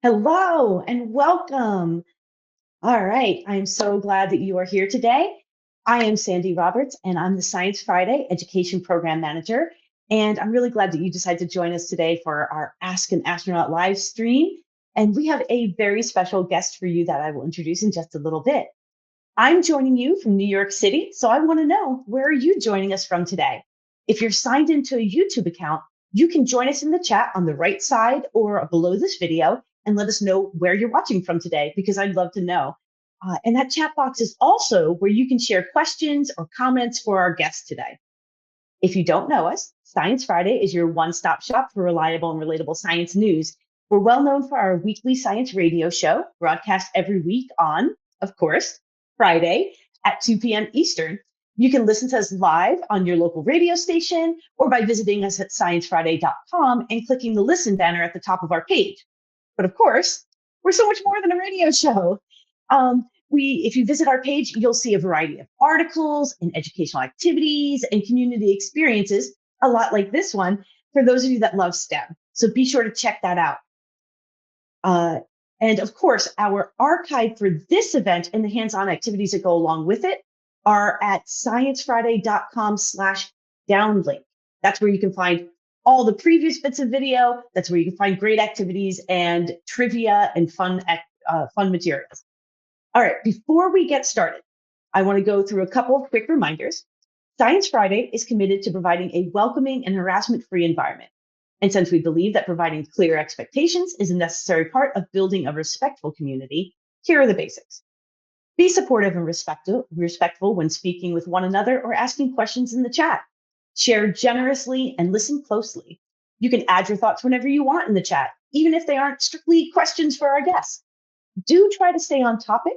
Hello and welcome. All right, I'm so glad that you are here today. I am Sandy Roberts, and I'm the Science Friday Education Program Manager. And I'm really glad that you decided to join us today for our Ask an Astronaut live stream. And we have a very special guest for you that I will introduce in just a little bit. I'm joining you from New York City, so I want to know, where are you joining us from today? If you're signed into a YouTube account, you can join us in the chat on the right side or below this video and let us know where you're watching from today, because I'd love to know. And that chat box is also where you can share questions or comments for our guests today. If you don't know us, Science Friday is your one-stop shop for reliable and relatable science news. We're well known for our weekly science radio show, broadcast every week on, of course, Friday at 2 p.m. Eastern. You can listen to us live on your local radio station or by visiting us at sciencefriday.com and clicking the listen banner at the top of our page. But of course, we're so much more than a radio show. If you visit our page, you'll see a variety of articles and educational activities and community experiences, a lot like this one, for those of you that love STEM. So be sure to check that out. And of course, our archive for this event and the hands-on activities that go along with it are at sciencefriday.com/downlink. That's where you can find all the previous bits of video. That's where you can find great activities and trivia and fun materials. All right, before we get started, I want to go through a couple of quick reminders. Science Friday is committed to providing a welcoming and harassment-free environment. And since we believe that providing clear expectations is a necessary part of building a respectful community, here are the basics. Be supportive and respectful when speaking with one another or asking questions in the chat. Share generously and listen closely. You can add your thoughts whenever you want in the chat, even if they aren't strictly questions for our guests. Do try to stay on topic,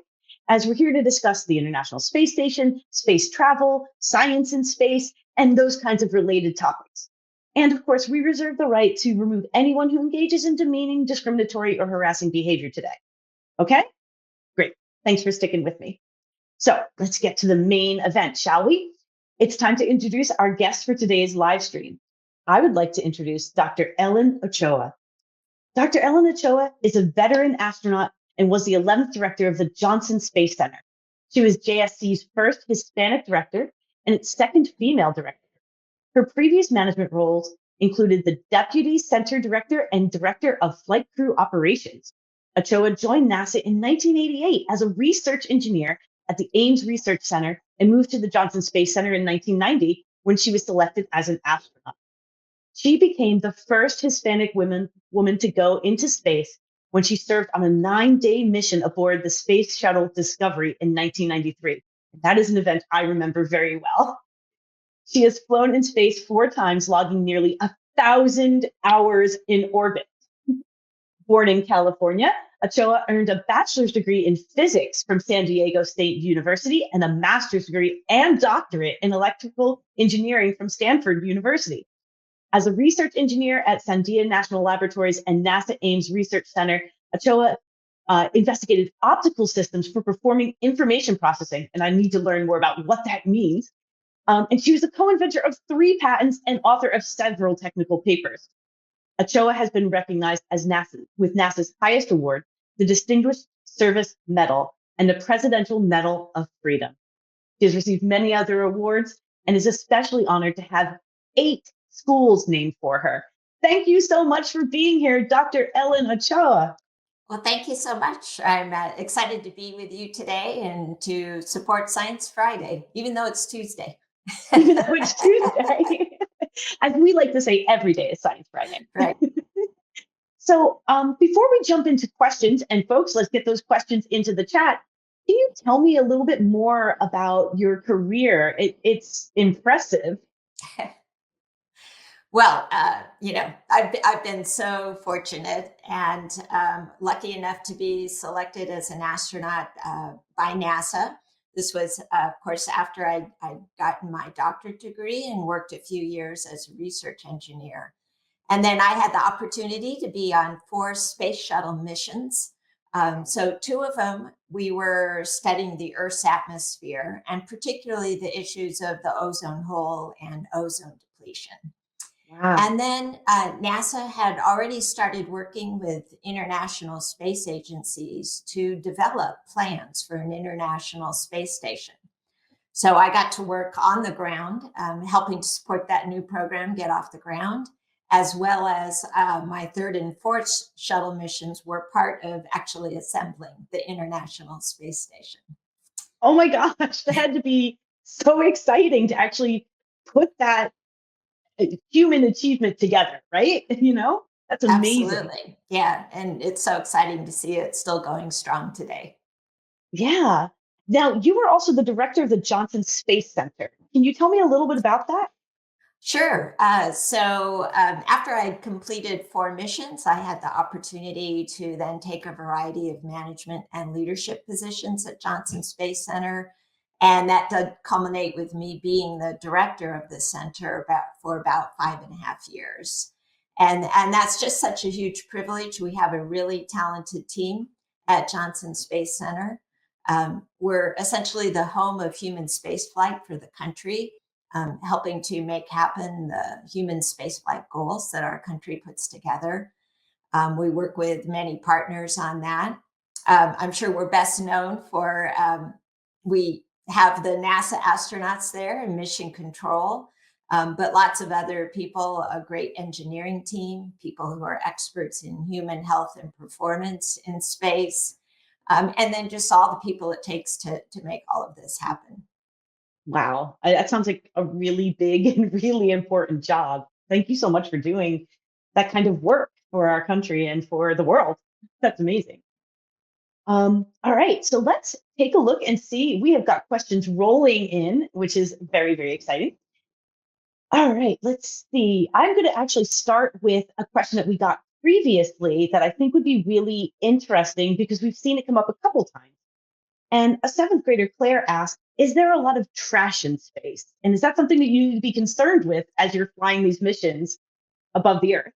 as we're here to discuss the International Space Station, space travel, science in space, and those kinds of related topics. And of course, we reserve the right to remove anyone who engages in demeaning, discriminatory, or harassing behavior today. Okay? Great. Thanks for sticking with me. So let's get to the main event, shall we? It's time to introduce our guest for today's live stream. I would like to introduce Dr. Ellen Ochoa. Dr. Ellen Ochoa is a veteran astronaut and was the 11th director of the Johnson Space Center. She was JSC's first Hispanic director and its second female director. Her previous management roles included the Deputy Center Director and Director of Flight Crew Operations. Ochoa joined NASA in 1988 as a research engineer at the Ames Research Center and moved to the Johnson Space Center in 1990 when she was selected as an astronaut. She became the first Hispanic woman to go into space when she served on a 9-day mission aboard the Space Shuttle Discovery in 1993. That is an event I remember very well. She has flown in space 4 times, logging nearly 1,000 hours in orbit. Born in California, Ochoa earned a bachelor's degree in physics from San Diego State University and a master's degree and doctorate in electrical engineering from Stanford University. As a research engineer at Sandia National Laboratories and NASA Ames Research Center, Ochoa investigated optical systems for performing information processing, and I need to learn more about what that means. And she was a co-inventor of 3 patents and author of several technical papers. Ochoa has been recognized as with NASA's highest award, the Distinguished Service Medal and the Presidential Medal of Freedom. She has received many other awards and is especially honored to have 8 schools named for her. Thank you so much for being here, Dr. Ellen Ochoa. Well, thank you so much. I'm excited to be with you today and to support Science Friday, even though it's Tuesday. Even though it's Tuesday. As we like to say, every day is Science Friday. Right. So before we jump into questions, and folks, let's get those questions into the chat. Can you tell me a little bit more about your career? It's impressive. Well, I've been so fortunate and lucky enough to be selected as an astronaut by NASA. This was, of course, after I'd gotten my doctorate degree and worked a few years as a research engineer. And then I had the opportunity to be on 4 space shuttle missions. So 2 of them, we were studying the Earth's atmosphere and particularly the issues of the ozone hole and ozone depletion. Wow. And then NASA had already started working with international space agencies to develop plans for an international space station. So I got to work on the ground, helping to support that new program get off the ground, as well as my third and fourth shuttle missions were part of actually assembling the International Space Station. Oh my gosh, that had to be so exciting to actually put that human achievement together, right? That's amazing. Absolutely. Yeah. And it's so exciting to see it still going strong today. Yeah. Now, you were also the director of the Johnson Space Center. Can you tell me a little bit about that? Sure. After I'd completed 4 missions, I had the opportunity to then take a variety of management and leadership positions at Johnson Space Center. And that did culminate with me being the director of the center for about 5.5 years. And that's just such a huge privilege. We have a really talented team at Johnson Space Center. We're essentially the home of human spaceflight for the country, helping to make happen the human spaceflight goals that our country puts together. We work with many partners on that. I'm sure we're best known for we have the NASA astronauts there in mission control, but lots of other people, a great engineering team, people who are experts in human health and performance in space, and then just all the people it takes to make all of this happen. Wow. That sounds like a really big and really important job. Thank you so much for doing that kind of work for our country and for the world. That's amazing. All right, so let's take a look and see. We have got questions rolling in, which is very, very exciting. All right, let's see. I'm going to actually start with a question that we got previously that I think would be really interesting because we've seen it come up a couple times. And a seventh grader, Claire, asked, is there a lot of trash in space? And is that something that you need to be concerned with as you're flying these missions above the Earth?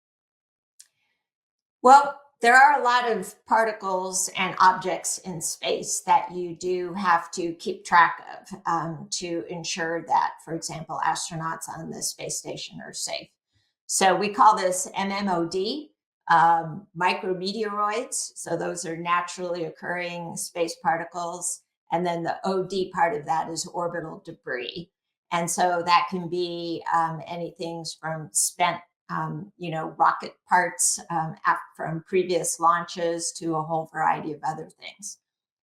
Well, there are a lot of particles and objects in space that you do have to keep track of to ensure that, for example, astronauts on the space station are safe. So we call this MMOD, micrometeoroids. So those are naturally occurring space particles. And then the OD part of that is orbital debris. And so that can be anything from spent rocket parts from previous launches to a whole variety of other things.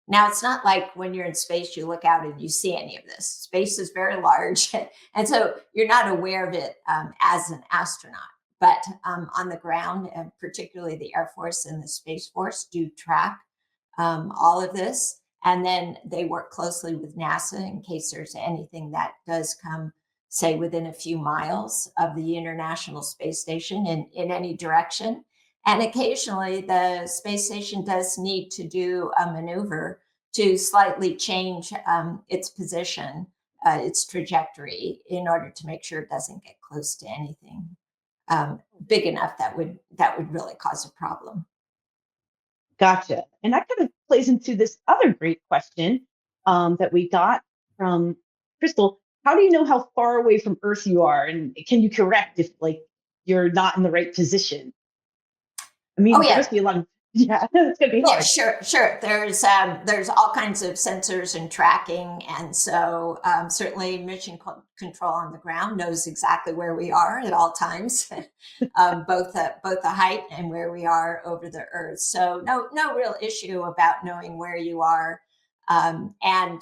Now, it's not like when you're in space, you look out and you see any of this. Space is very large. And so you're not aware of it as an astronaut. But on the ground, and particularly the Air Force and the Space Force, do track all of this. And then they work closely with NASA in case there's anything that does come, say, within a few miles of the International Space Station in any direction. And occasionally, the space station does need to do a maneuver to slightly change its position, its trajectory, in order to make sure it doesn't get close to anything big enough that would really cause a problem. Gotcha. And that kind of plays into this other great question that we got from Crystal. How do you know how far away from Earth you are? And can you correct if like you're not in the right position? I Oh mean, there yeah, must be a lot of, yeah, it's gonna be yeah, hard. sure. There's all kinds of sensors and tracking, and so certainly control on the ground knows exactly where we are at all times, both the height and where we are over the Earth. So no real issue about knowing where you are, and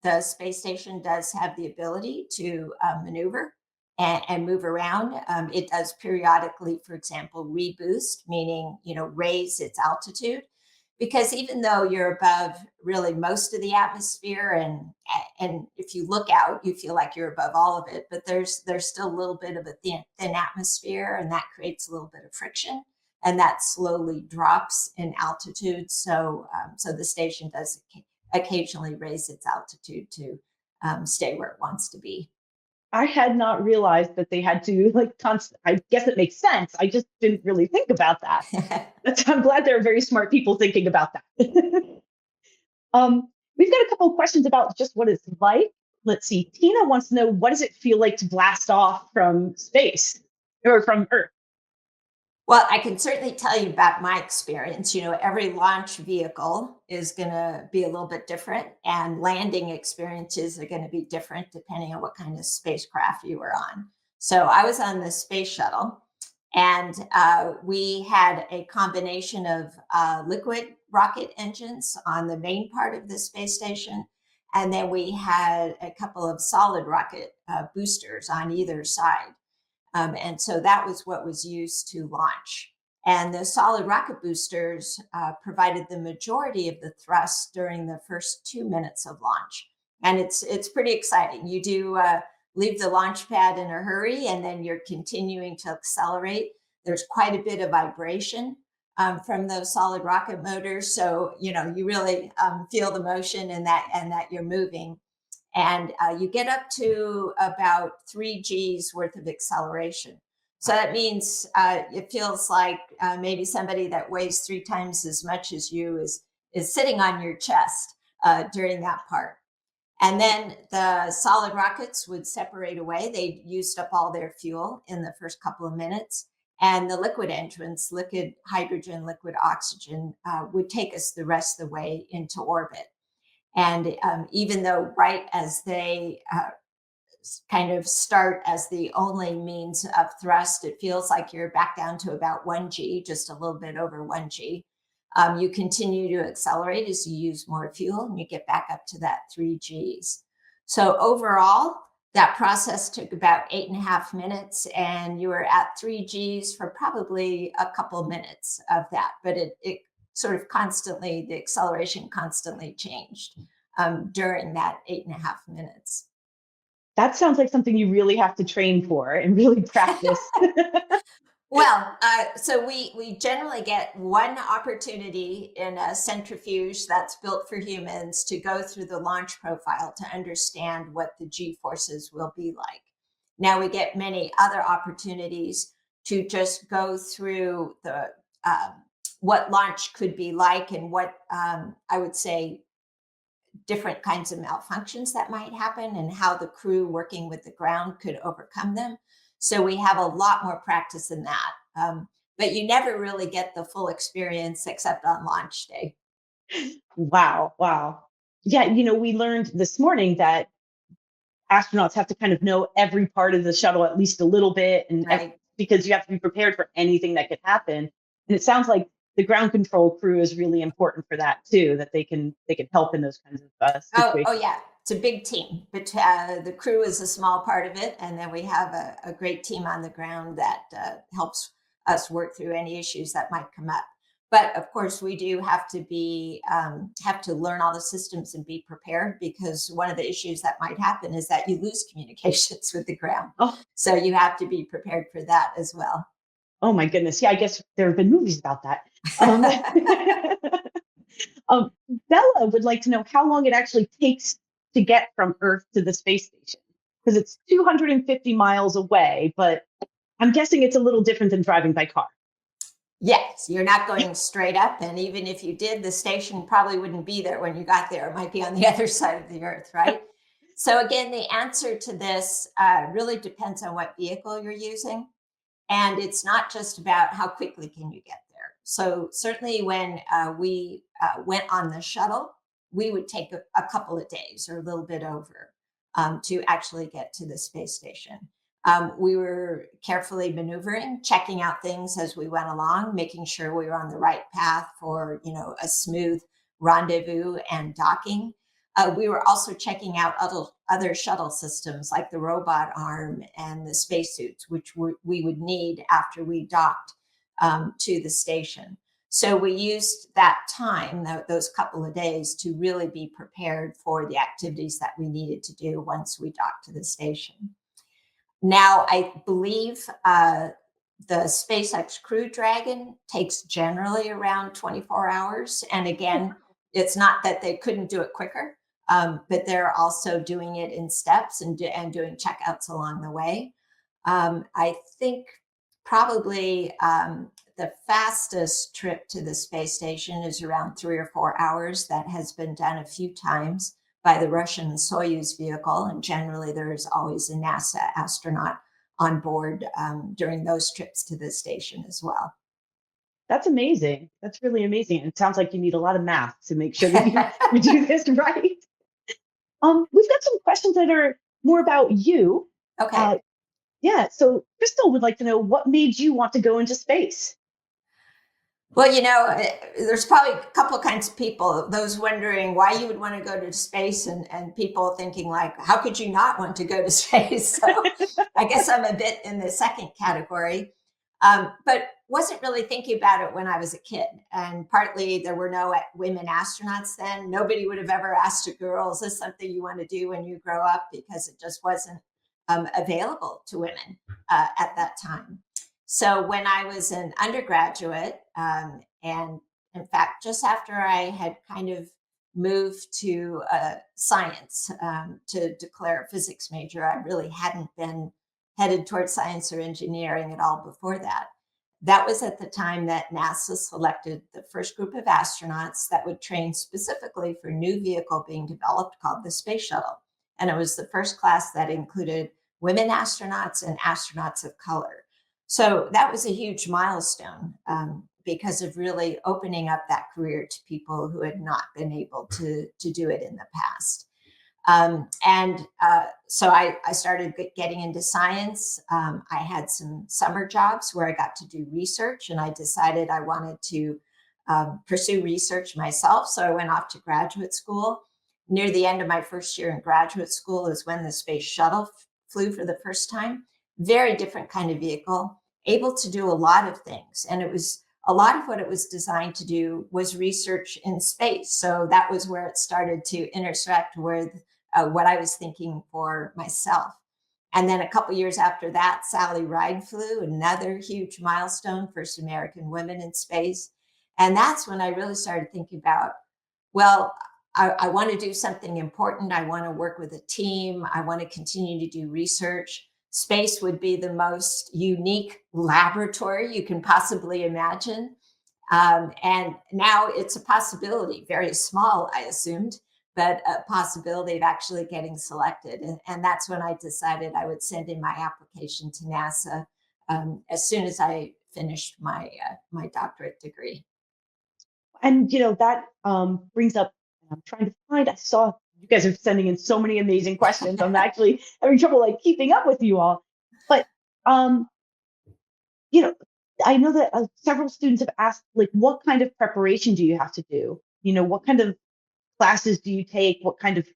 the space station does have the ability to maneuver and move around. It does periodically, for example, reboost, meaning raise its altitude, because even though you're above really most of the atmosphere, and if you look out, you feel like you're above all of it, but there's still a little bit of a thin atmosphere, and that creates a little bit of friction, and that slowly drops in altitude. So the station does occasionally raise its altitude to stay where it wants to be. I had not realized that they had to like constant. I guess it makes sense. I just didn't really think about that. I'm glad there are very smart people thinking about that. We've got a couple of questions about just what it's like. Let's see. Tina wants to know, what does it feel like to blast off from space? or from Earth? Well, I can certainly tell you about my experience. Every launch vehicle is going to be a little bit different, and landing experiences are going to be different depending on what kind of spacecraft you were on. So I was on the space shuttle, and we had a combination of liquid rocket engines on the main part of the space station. And then we had a couple of solid rocket boosters on either side. And so that was what was used to launch. And the solid rocket boosters provided the majority of the thrust during the first 2 minutes of launch. And it's pretty exciting. You do leave the launch pad in a hurry, and then you're continuing to accelerate. There's quite a bit of vibration from those solid rocket motors. So, you really feel the motion and that you're moving. And you get up to about 3 Gs worth of acceleration. So that means it feels like maybe somebody that weighs 3 times as much as you is sitting on your chest during that part. And then the solid rockets would separate away. They used up all their fuel in the first couple of minutes. And the liquid engines, liquid hydrogen, liquid oxygen, would take us the rest of the way into orbit. And even though right as they kind of start as the only means of thrust, it feels like you're back down to about 1 G, just a little bit over 1 G. You continue to accelerate as you use more fuel, and you get back up to that 3 Gs. So overall, that process took about 8.5 minutes, and you were at 3 Gs for probably a couple of minutes of that. But it sort of constantly, the acceleration constantly changed during that 8.5 minutes. That sounds like something you really have to train for and really practice. Well, so we generally get one opportunity in a centrifuge that's built for humans to go through the launch profile to understand what the G forces will be like. Now we get many other opportunities to just go through the what launch could be like, and what I would say different kinds of malfunctions that might happen, and how the crew working with the ground could overcome them. So we have a lot more practice in that. But you never really get the full experience except on launch day. Wow, wow. Yeah, we learned this morning that astronauts have to kind of know every part of the shuttle at least a little bit, and Right. because you have to be prepared for anything that could happen. And it sounds like the ground control crew is really important for that too, that they can help in those kinds of Oh situations. yeah. It's a big team, but the crew is a small part of it. And then we have a great team on the ground that helps us work through any issues that might come up. But of course, we do have to learn all the systems and be prepared, because one of the issues that might happen is that you lose communications with the ground. Oh, So you have to be prepared for that as well. oh my goodness. Yeah, I guess there have been movies about that. Um, um, Bella would like to know how long it actually takes to get from Earth to the space station, because it's 250 miles away, but I'm guessing it's a little different than driving by car. Yes, you're not going straight up. And even if you did, the station probably wouldn't be there when you got there. It might be on the other side of the earth, right? So, again, the answer to this really depends on what vehicle you're using. And it's not just about how quickly can you get there. So, certainly when we went on the shuttle, we would take a couple of days or a little bit over to actually get to the space station. We were carefully maneuvering, checking out things as we went along, making sure we were on the right path for, a smooth rendezvous and docking. We were also checking out other shuttle systems like the robot arm and the spacesuits, which we would need after we docked to the station. So we used that time, those couple of days, to really be prepared for the activities that we needed to do once we docked to the station. Now, I believe the SpaceX Crew Dragon takes generally around 24 hours. And again, it's not that they couldn't do it quicker, but they're also doing it in steps and doing checkouts along the way. I think probably the fastest trip to the space station is around 3 or 4 hours. That has been done a few times by the Russian Soyuz vehicle. And generally, there is always a NASA astronaut on board during those trips to the station as well. That's amazing. That's really amazing. And it sounds like you need a lot of math to make sure that you do this right. We've got some questions that are more about you. Okay. Uh, yeah. So Crystal would like to know what made you want to go into space? Well, there's probably a couple kinds of people, those wondering why you would want to go to space, and people thinking like, how could you not want to go to space? So I guess I'm a bit in the second category, but wasn't really thinking about it when I was a kid. And partly there were no women astronauts then. Nobody would have ever asked a girl, is this something you want to do when you grow up? Because it just wasn't available to women at that time. So when I was an undergraduate, and in fact, just after I had kind of moved to science to declare a physics major, I really hadn't been headed towards science or engineering at all before that. That was at the time that NASA selected the first group of astronauts that would train specifically for a new vehicle being developed called the Space Shuttle. And it was the first class that included women astronauts and astronauts of color. So that was a huge milestone because of really opening up that career to people who had not been able to do it in the past. So I started getting into science. I had some summer jobs where I got to do research, and I decided I wanted to pursue research myself. So I went off to graduate school. Near the end of my first year in graduate school is when the Space Shuttle flew for the first time. Very different kind of vehicle, able to do a lot of things. And it was a lot of what it was designed to do was research in space. So that was where it started to intersect with what I was thinking for myself. And then a couple years after that, Sally Ride flew, another huge milestone, first American women in space. And that's when I really started thinking about, well, I want to do something important. I want to work with a team. I want to continue to do research. Space would be the most unique laboratory you can possibly imagine. And now it's a possibility, very small, I assumed, but a possibility of actually getting selected. And that's when I decided I would send in my application to NASA as soon as I finished my doctorate degree. And that brings up. I'm trying to find. I saw you guys are sending in so many amazing questions. I'm actually having trouble like keeping up with you all. But um, you know, I know that several students have asked, like, what kind of preparation do you have to do? What kind of classes do you take? What kind of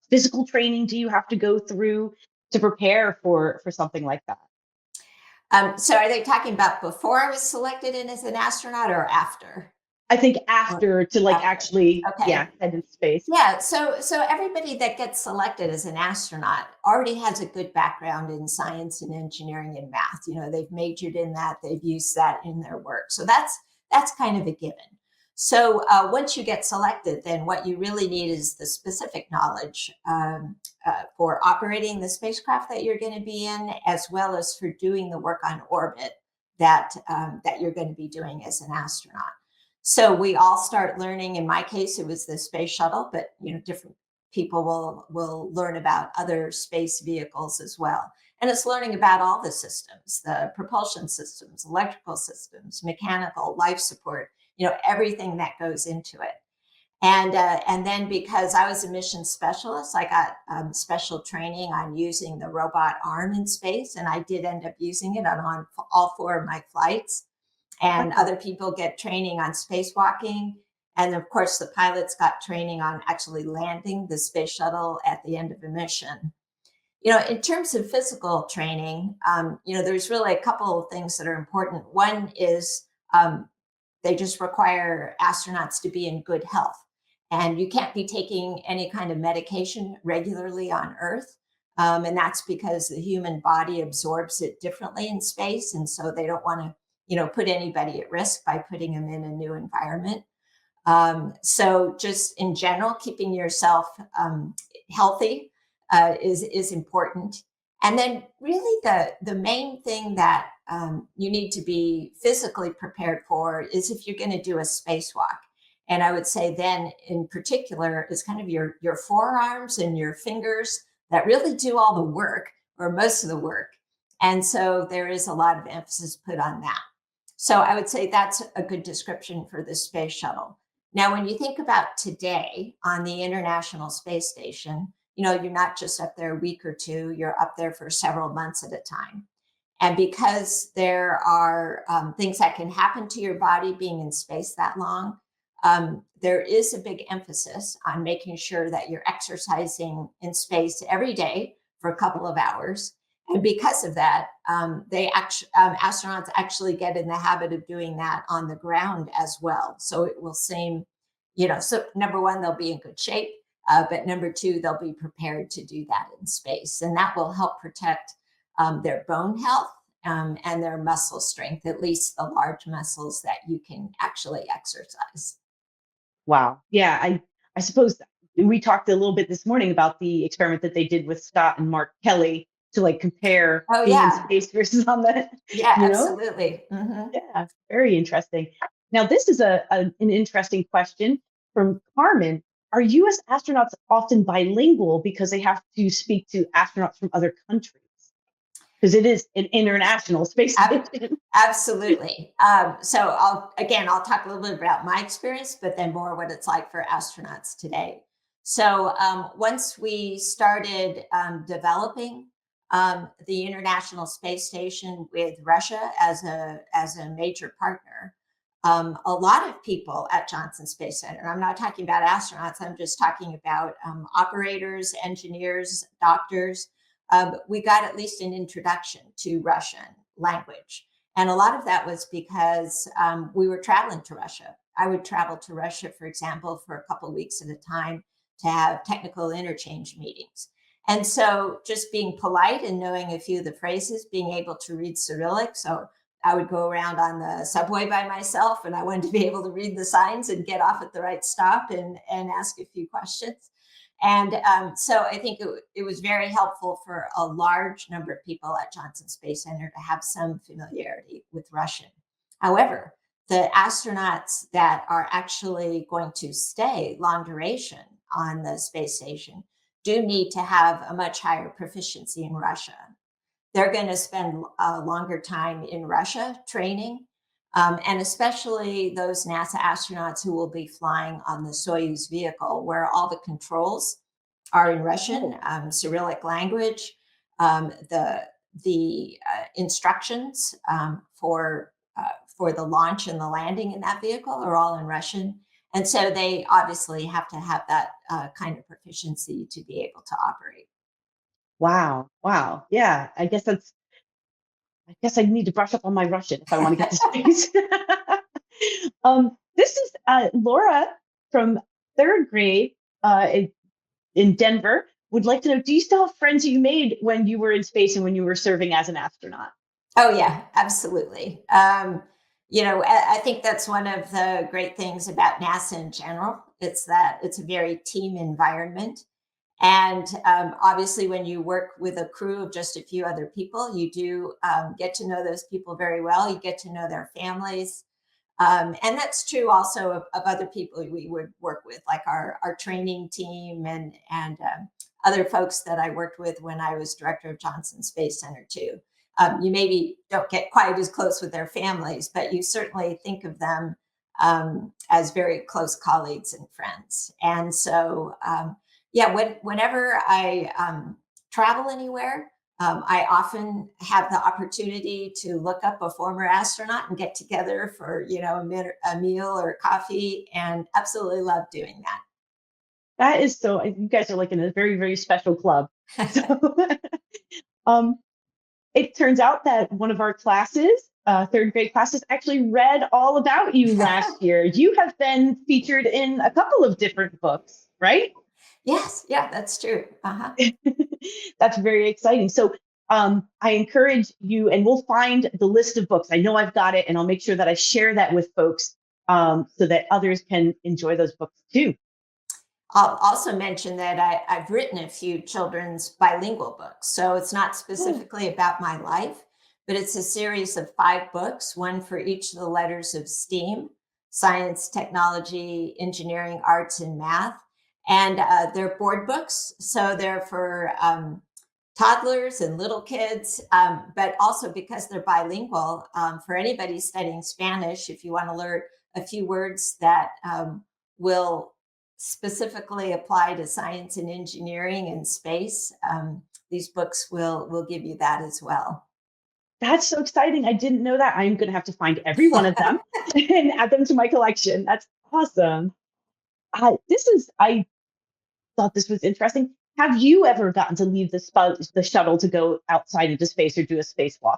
physical training do you have to go through to prepare for something like that? So are they talking about before I was selected in as an astronaut or after? I think Or after to like after. actually, yeah, Okay. head into space. Yeah, so everybody that gets selected as an astronaut already has a good background in science and engineering and math. They've majored in that, they've used that in their work. So that's kind of a given. So once you get selected, then what you really need is the specific knowledge for operating the spacecraft that you're going to be in, as well as for doing the work on orbit that you're going to be doing as an astronaut. So we all start learning. In my case, it was the space shuttle, but different people will learn about other space vehicles as well. And it's learning about all the systems, the propulsion systems, electrical systems, mechanical, life support, everything that goes into it. And then because I was a mission specialist, I got special training on using the robot arm in space, and I did end up using it on all four of my flights. And Wow. other people get training on spacewalking. And of course, the pilots got training on actually landing the space shuttle at the end of a mission. In terms of physical training, there's really a couple of things that are important. One is they just require astronauts to be in good health. And you can't be taking any kind of medication regularly on Earth. And that's because the human body absorbs it differently in space. And so they don't want to, put anybody at risk by putting them in a new environment. So just in general, keeping yourself healthy is important. And then really the main thing that you need to be physically prepared for is if you're going to do a spacewalk. And I would say then in particular is kind of your forearms and your fingers that really do all the work or most of the work. And so there is a lot of emphasis put on that. So I would say that's a good description for the space shuttle. Now, when you think about today on the International Space Station, you're not just up there a week or two, you're up there for several months at a time. And because there are things that can happen to your body being in space that long, there is a big emphasis on making sure that you're exercising in space every day for a couple of hours. And because of that, astronauts actually get in the habit of doing that on the ground as well. So it will seem, so number one, they'll be in good shape. But number two, they'll be prepared to do that in space. And that will help protect their bone health and their muscle strength, at least the large muscles that you can actually exercise. Wow. Yeah, I suppose we talked a little bit this morning about the experiment that they did with Scott and Mark Kelly to like compare Oh, being in yeah. space versus on the, Yeah, you know? absolutely. Hmm. Yeah, very interesting. Now, this is an interesting question from Carmen. Are US astronauts often bilingual because they have to speak to astronauts from other countries? Because it is an international space station. Absolutely. So I'll talk a little bit about my experience, but then more what it's like for astronauts today. So once we started developing the International Space Station with Russia as a major partner, a lot of people at Johnson Space Center. I'm not talking about astronauts. I'm just talking about operators, engineers, doctors. We got at least an introduction to Russian language. And a lot of that was because we were traveling to Russia. I would travel to Russia, for example, for a couple of weeks at a time to have technical interchange meetings. And so just being polite and knowing a few of the phrases, being able to read Cyrillic. So I would go around on the subway by myself and I wanted to be able to read the signs and get off at the right stop and ask a few questions. And so I think it was very helpful for a large number of people at Johnson Space Center to have some familiarity with Russian. However, the astronauts that are actually going to stay long duration on the space station do need to have a much higher proficiency in Russia. They're going to spend a longer time in Russia training, and especially those NASA astronauts who will be flying on the Soyuz vehicle, where all the controls are in Russian, Cyrillic language. The instructions for the launch and the landing in that vehicle are all in Russian, and so they obviously have to have that kind of proficiency to be able to operate. Wow. Wow. Yeah. I guess I need to brush up on my Russian if I want to get to space. This is Laura from third grade in Denver. Would like to know, do you still have friends you made when you were in space and when you were serving as an astronaut? Oh yeah, absolutely. I think that's one of the great things about NASA in general. It's that it's a very team environment. And obviously, when you work with a crew of just a few other people, you do get to know those people very well. You get to know their families. And that's true also of other people we would work with, like our training team and other folks that I worked with when I was director of Johnson Space Center too. You maybe don't get quite as close with their families, but you certainly think of them as very close colleagues and friends. And so, yeah, whenever I travel anywhere, I often have the opportunity to look up a former astronaut and get together for a meal or coffee, and absolutely love doing That is so, you guys are like in a very, very special club. So, that. um, it turns out that one of our classes, third grade classes, actually read all about you last year. You have been featured in a couple of different books, right? Yes, yeah, that's true. Uh-huh. That's very exciting. So I encourage you, and we'll find the list of books. I know I've got it, and I'll make sure that I share that with folks so that others can enjoy those books too. I'll also mention that I've written a few children's bilingual books. So it's not Oh, specifically about my life, but it's a series of 5 books, one for each of the letters of STEAM: science, technology, engineering, arts, and math. And they're board books. So they're for toddlers and little kids, but also because they're bilingual. For anybody studying Spanish, if you want to learn a few words that will specifically apply to science and engineering and space, these books will give you that as well. That's so exciting. I didn't know that. I'm going to have to find every one of them and add them to my collection. That's awesome. I thought this was interesting. Have you ever gotten to leave the shuttle to go outside into space or do a spacewalk?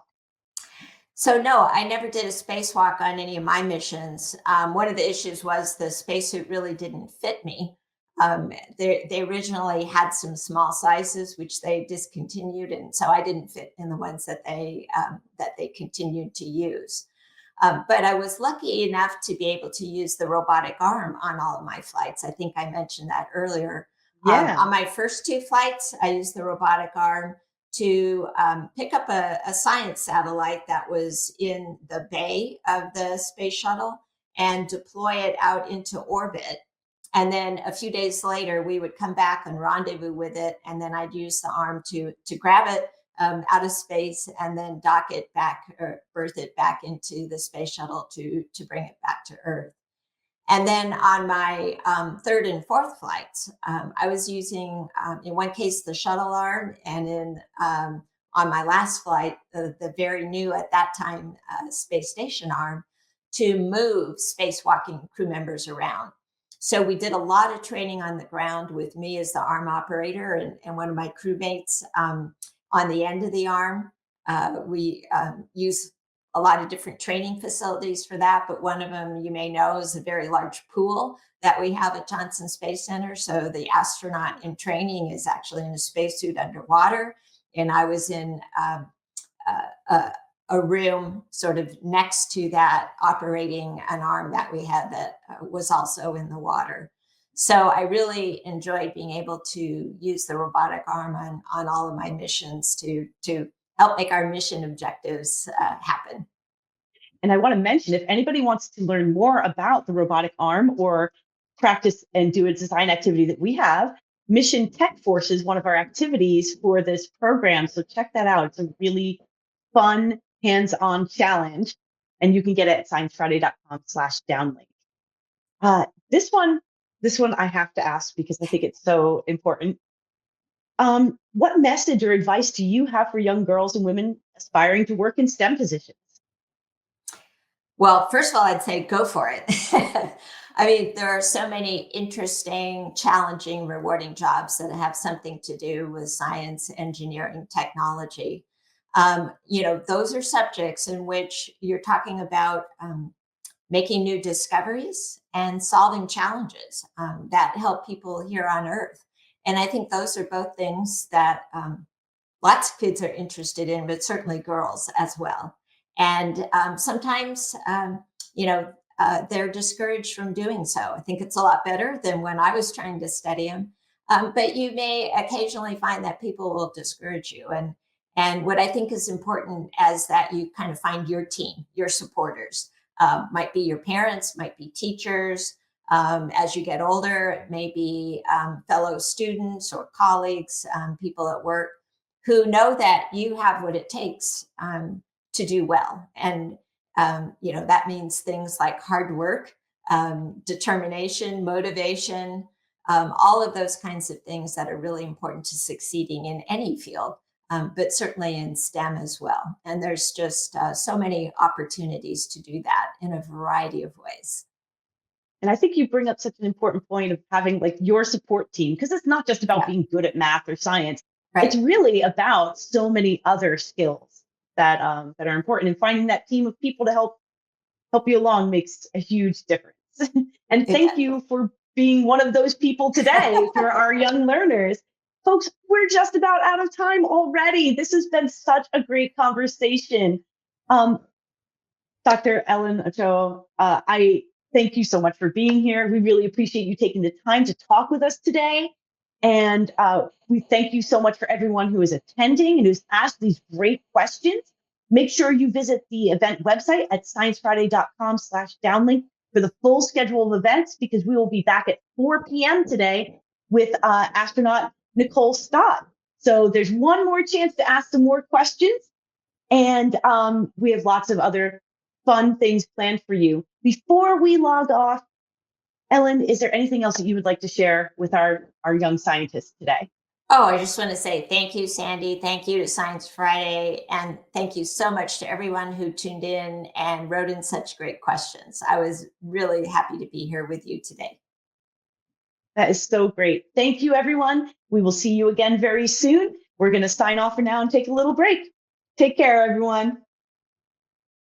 So no, I never did a spacewalk on any of my missions. One of the issues was the spacesuit really didn't fit me. They originally had some small sizes, which they discontinued, and so I didn't fit in the ones that they continued to use. But I was lucky enough to be able to use the robotic arm on all of my flights. I think I mentioned that earlier. Yeah. On my first two flights, I used the robotic arm to pick up a science satellite that was in the bay of the space shuttle and deploy it out into orbit. And then a few days later, we would come back and rendezvous with it, and then I'd use the arm to grab it out of space and then dock it back or berth it back into the space shuttle to bring it back to Earth. And then on my third and fourth flights, I was using, in one case, the shuttle arm, and on my last flight, the very new at that time space station arm to move spacewalking crew members around. So we did a lot of training on the ground with me as the arm operator and one of my crewmates on the end of the arm. We use a lot of different training facilities for that, but one of them you may know is a very large pool that we have at Johnson Space Center. So the astronaut in training is actually in a spacesuit underwater, and I was in a room sort of next to that, operating an arm that we had that was also in the water. So I really enjoyed being able to use the robotic arm on all of my missions to help make our mission objectives happen. And I want to mention, if anybody wants to learn more about the robotic arm or practice and do a design activity that we have, Mission Tech Force is one of our activities for this program. So check that out. It's a really fun, hands-on challenge. And you can get it at sciencefriday.com/downlink. Uh, this one, this one I have to ask because I think it's so important. What message or advice do you have for young girls and women aspiring to work in STEM positions? Well, first of all, I'd say go for it. I mean, there are so many interesting, challenging, rewarding jobs that have something to do with science, engineering, technology. Those are subjects in which you're talking about making new discoveries and solving challenges that help people here on Earth. And I think those are both things that lots of kids are interested in, but certainly girls as well. And sometimes, they're discouraged from doing so. I think it's a lot better than when I was trying to study them. But you may occasionally find that people will discourage you. And what I think is important is that you kind of find your team, your supporters. Might be your parents, might be teachers. As you get older, it may be fellow students or colleagues, people at work who know that you have what it takes to do well. And, that means things like hard work, determination, motivation, all of those kinds of things that are really important to succeeding in any field, but certainly in STEM as well. And there's just so many opportunities to do that in a variety of ways. And I think you bring up such an important point of having like your support team, because it's not just about Yeah, being good at math or science. It's right. really about so many other skills that are important. And finding that team of people to help you along makes a huge difference. And It thank does. you for being one of those people today for our young learners. Folks, we're just about out of time already. This has been such a great conversation. Um, Dr. Ellen Ochoa, I thank you so much for being here. We really appreciate you taking the time to talk with us today. And we thank you so much for everyone who is attending and who's asked these great questions. Make sure you visit the event website at sciencefriday.com/downlink for the full schedule of events, because we will be back at 4 p.m. today with astronaut Nicole Stott. So there's one more chance to ask some more questions. And we have lots of other fun things planned for you. Before we log off, Ellen, is there anything else that you would like to share with our young scientists today? Oh, I just want to say thank you, Sandy. Thank you to Science Friday. And thank you so much to everyone who tuned in and wrote in such great questions. I was really happy to be here with you today. That is so great. Thank you, everyone. We will see you again very soon. We're going to sign off for now and take a little break. Take care, everyone.